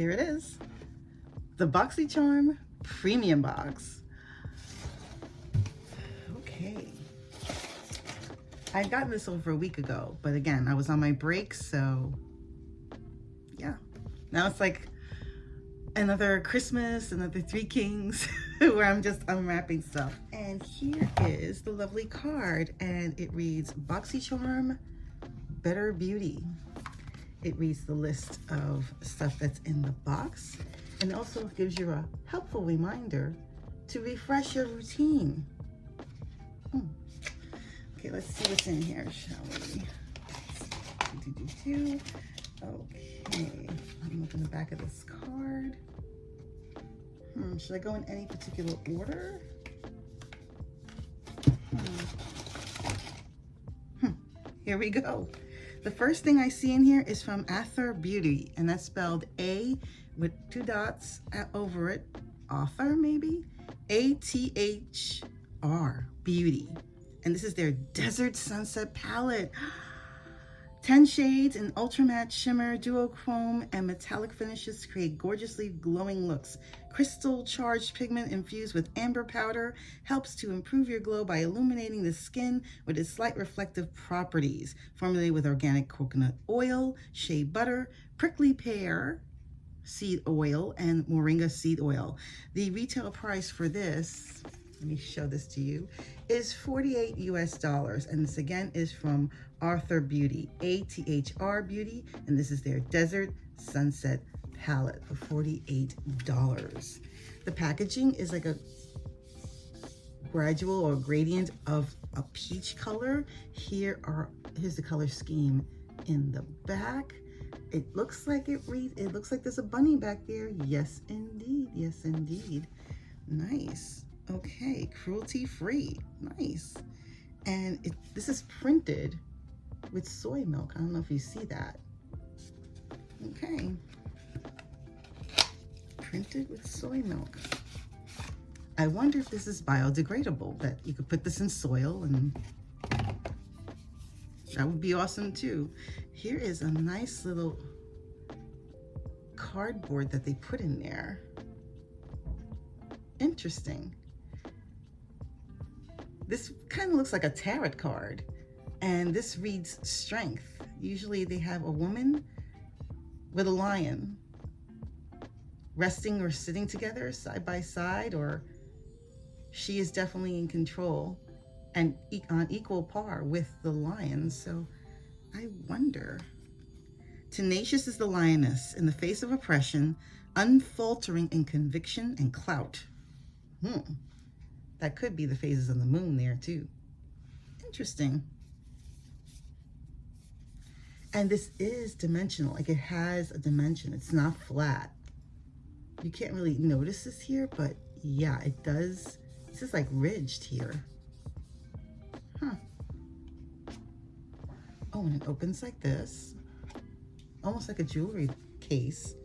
here it is. The BoxyCharm Premium Box. Okay. I had gotten this over a week ago, but again, I was on my break, so yeah. Now it's like another Christmas, another Three Kings, where I'm just unwrapping stuff. And here is the lovely card, and it reads BoxyCharm Better Beauty. It reads the list of stuff that's in the box, and also gives you a helpful reminder to refresh your routine. Okay, let's see what's in here, shall we? Okay, I'm looking at the back of this card. Should I go in any particular order? Here we go. The first thing I see in here is from Author Beauty, and that's spelled A with 2 dots over it. Author, maybe? A-T-H-R, Beauty. And this is their Desert Sunset Palette. 10 shades in ultra matte shimmer, duochrome, and metallic finishes create gorgeously glowing looks. Crystal charged pigment infused with amber powder helps to improve your glow by illuminating the skin with its slight reflective properties. Formulated with organic coconut oil, shea butter, prickly pear seed oil, and moringa seed oil. The retail price for this, let me show this to you, is $48 US. And this again is from Author Beauty, A-T-H-R Beauty, and this is their Desert Sunset Palette for $48. The packaging is like a gradual or gradient of a peach color. Here's the color scheme in the back. It looks like it looks like there's a bunny back there. Yes, indeed. Yes, indeed. Nice. Okay, cruelty free. Nice. And this is printed with soy milk. I don't know if you see that. Okay. Printed with soy milk. I wonder if this is biodegradable, that you could put this in soil, and that would be awesome too. Here is a nice little cardboard that they put in there. Interesting. This kind of looks like a tarot card, and this reads strength. Usually they have a woman with a lion resting or sitting together side by side, or she is definitely in control and on equal par with the lion. So I wonder. Tenacious is the lioness in the face of oppression, unfaltering in conviction and clout. That could be the phases of the moon there too. Interesting. And this is dimensional, like it has a dimension. It's not flat. You can't really notice this here, but yeah, it does. This is like ridged here. Oh, and it opens like this, almost like a jewelry case.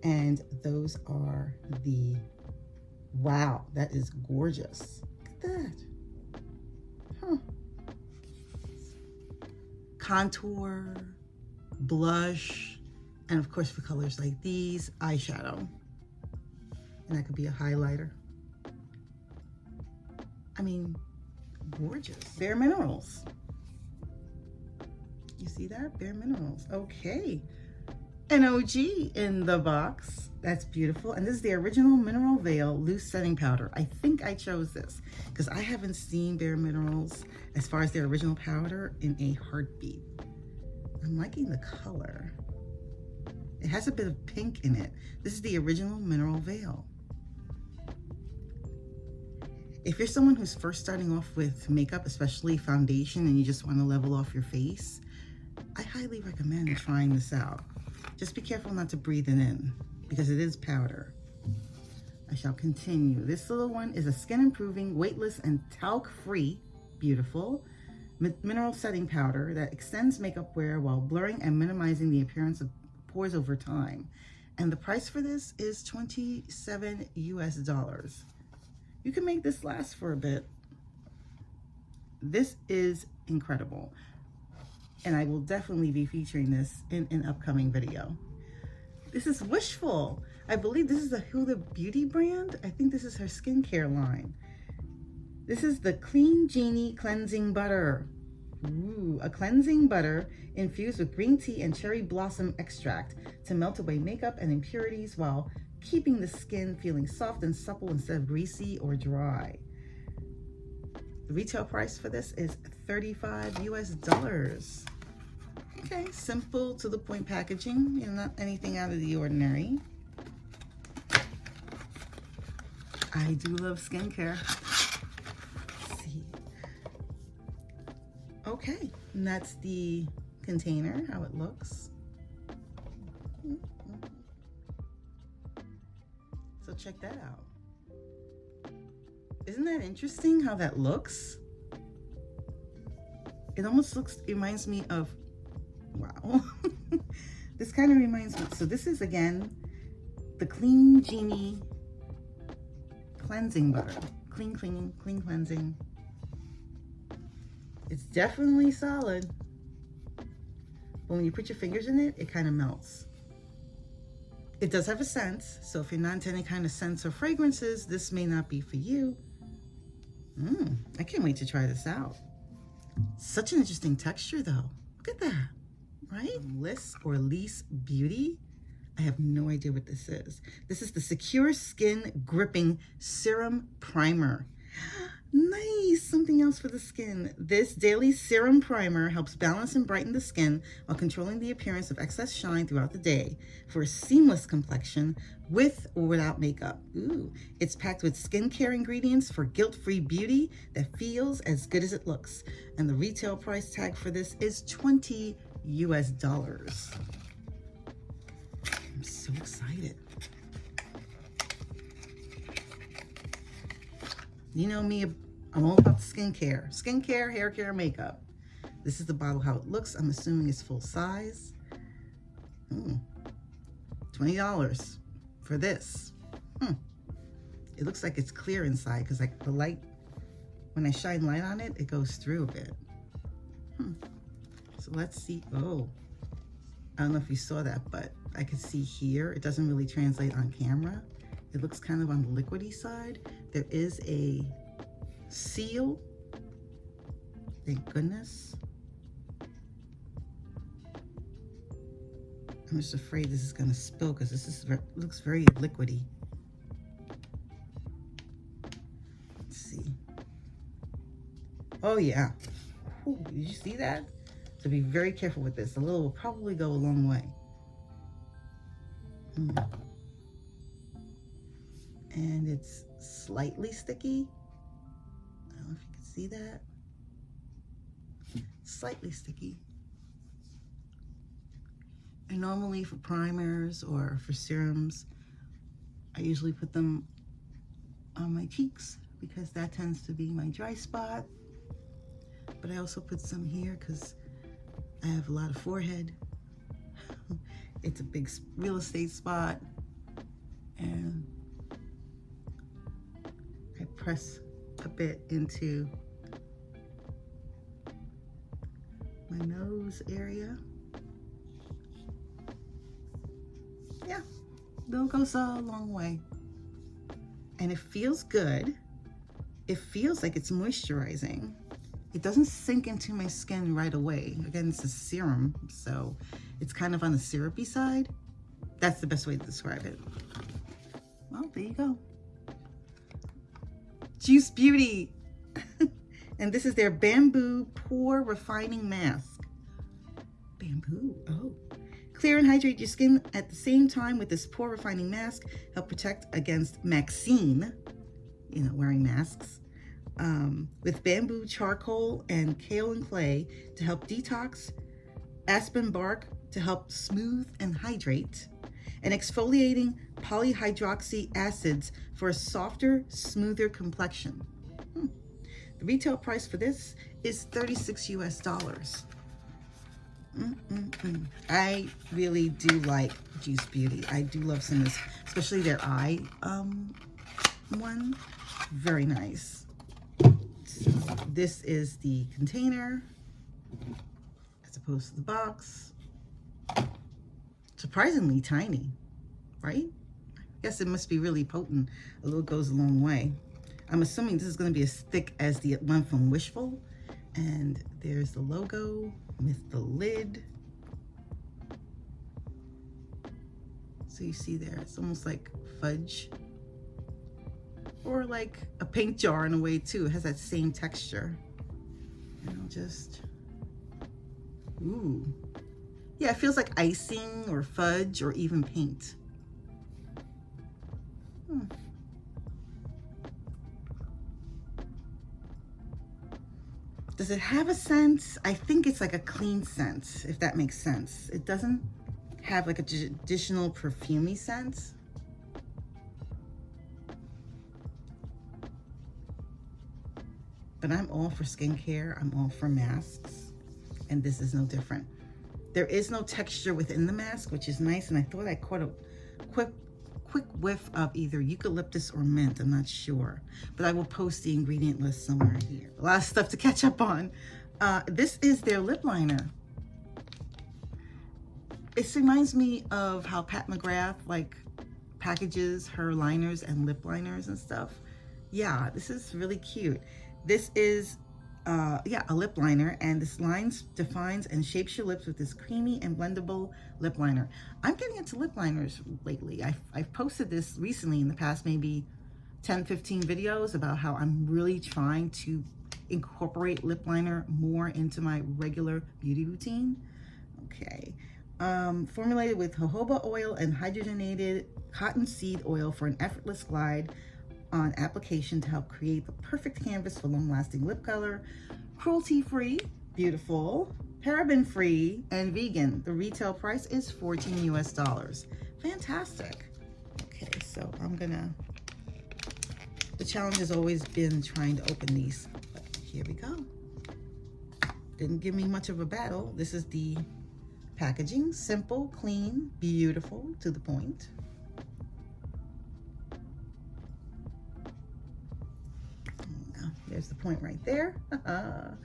And those are the, wow, that is gorgeous. Look at that. Contour, blush, and of course for colors like these, eyeshadow. And that could be a highlighter. I mean, gorgeous. Bare Minerals. You see that? Bare Minerals. Okay. An OG in the box. That's beautiful. And this is the original Mineral Veil Loose Setting Powder. I think I chose this because I haven't seen Bare Minerals as far as their original powder in a heartbeat. I'm liking the color. It has a bit of pink in it. This is the original Mineral Veil. If you're someone who's first starting off with makeup, especially foundation, and you just want to level off your face, I highly recommend trying this out. Just be careful not to breathe it in because it is powder. I shall continue. This little one is a skin improving, weightless, and talc-free, beautiful mineral setting powder that extends makeup wear while blurring and minimizing the appearance of pores over time. And the price for this is $27 US. You can make this last for a bit. This is incredible. And I will definitely be featuring this in an upcoming video. This is Wishful. I believe this is a Huda Beauty brand. I think this is her skincare line. This is the Clean Genie Cleansing Butter. Ooh, a cleansing butter infused with green tea and cherry blossom extract to melt away makeup and impurities while keeping the skin feeling soft and supple instead of greasy or dry. The retail price for this is $35 US. Okay, simple to the point packaging, you know, not anything out of the ordinary. I do love skincare. Let's see. Okay, and that's the container, how it looks. So check that out. Isn't that interesting how that looks? It almost reminds me of, wow. This kind of reminds me, so this is again, the Clean Genie Cleansing Butter. Clean cleansing. It's definitely solid. But when you put your fingers in it, it kind of melts. It does have a scent, so if you're not into any kind of scents or fragrances, this may not be for you. I can't wait to try this out. Such an interesting texture though. Look at that, right? Liss or Lease Beauty. I have no idea what this is. This is the Secure Skin Gripping Serum Primer. Nice, something else for the skin. This daily serum primer helps balance and brighten the skin while controlling the appearance of excess shine throughout the day for a seamless complexion with or without makeup. Ooh, it's packed with skincare ingredients for guilt-free beauty that feels as good as it looks. And the retail price tag for this is $20 US. I'm so excited. You know me, I'm all about the skincare. Skincare, hair care, makeup. This is the bottle, how it looks. I'm assuming it's full size. $20 for this. It looks like it's clear inside because like the light, when I shine light on it, it goes through a bit. So let's see. Oh, I don't know if you saw that, but I could see here. It doesn't really translate on camera. It looks kind of on the liquidy side. There is a seal. Thank goodness. I'm just afraid this is gonna spill because this is looks very liquidy. Let's see. Oh yeah. Ooh, did you see that? So be very careful with this. A little will probably go a long way. And it's slightly sticky. I don't know if you can see that. Slightly sticky. And normally for primers or for serums, I usually put them on my cheeks because that tends to be my dry spot. But I also put some here because I have a lot of forehead. It's a big real estate spot. And I press a bit into my nose area. Yeah, they'll go a long way. And it feels good. It feels like it's moisturizing. It doesn't sink into my skin right away. Again, it's a serum, so it's kind of on the syrupy side. That's the best way to describe it. Well, there you go. Juice Beauty. And this is their Bamboo Pore Refining Mask. Bamboo, oh. Clear and hydrate your skin at the same time with this pore refining mask. Help protect against vaccine, you know, wearing masks. With bamboo charcoal and kale and clay to help detox, aspen bark to help smooth and hydrate, and exfoliating polyhydroxy acids for a softer, smoother complexion. The retail price for this is $36 US. I really do like Juice Beauty. I do love some of this, especially their eye one. Very nice. So this is the container as opposed to the box. Surprisingly tiny, right? Guess it must be really potent. A little goes a long way. I'm assuming this is going to be as thick as the one from Wishful. And there's the logo with the lid. So you see there, it's almost like fudge. Or like a paint jar in a way too. It has that same texture. And I'll just, ooh. Yeah, it feels like icing or fudge or even paint. Does it have a scent? I think it's like a clean scent, if that makes sense. It doesn't have like a traditional perfumey scent. But I'm all for skincare. I'm all for masks. And this is no different. There is no texture within the mask, which is nice. And I thought I caught a quick whiff of either eucalyptus or mint. I'm not sure. But I will post the ingredient list somewhere here. A lot of stuff to catch up on. This is their lip liner. It reminds me of how Pat McGrath like packages her liners and lip liners and stuff. Yeah, this is really cute. This is yeah, a lip liner, and this lines, defines, and shapes your lips with this creamy and blendable lip liner. I'm getting into lip liners lately. I've posted this recently in the past maybe 10-15 videos about how I'm really trying to incorporate lip liner more into my regular beauty routine. Okay. Formulated with jojoba oil and hydrogenated cottonseed oil for an effortless glide on application to help create the perfect canvas for long-lasting lip color. Cruelty-free, beautiful, paraben-free, and vegan. The retail price is $14 US. Fantastic. Okay, so I'm gonna, the challenge has always been trying to open these, but here we go. Didn't give me much of a battle. This is the packaging. Simple, clean, beautiful, to the point. There's the point right there. And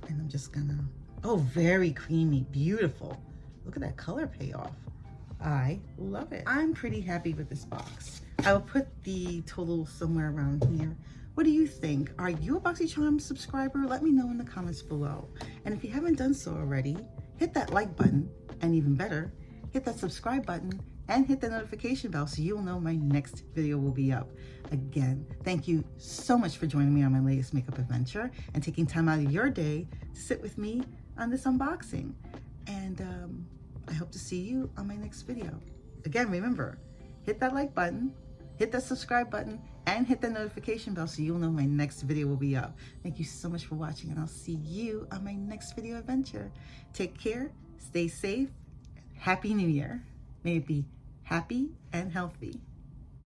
I'm just gonna, oh, very creamy, beautiful. Look at that color payoff. I love it. I'm pretty happy with this box. I will put the total somewhere around here. What do you think? Are you a BoxyCharm subscriber? Let me know in the comments below. And if you haven't done so already, hit that like button, and even better, hit that subscribe button and hit the notification bell so you'll know my next video will be up. Again, thank you so much for joining me on my latest makeup adventure and taking time out of your day to sit with me on this unboxing. And I hope to see you on my next video. Again, remember, hit that like button, hit that subscribe button, and hit the notification bell so you'll know my next video will be up. Thank you so much for watching, and I'll see you on my next video adventure. Take care, stay safe, Happy New Year. May it be happy and healthy.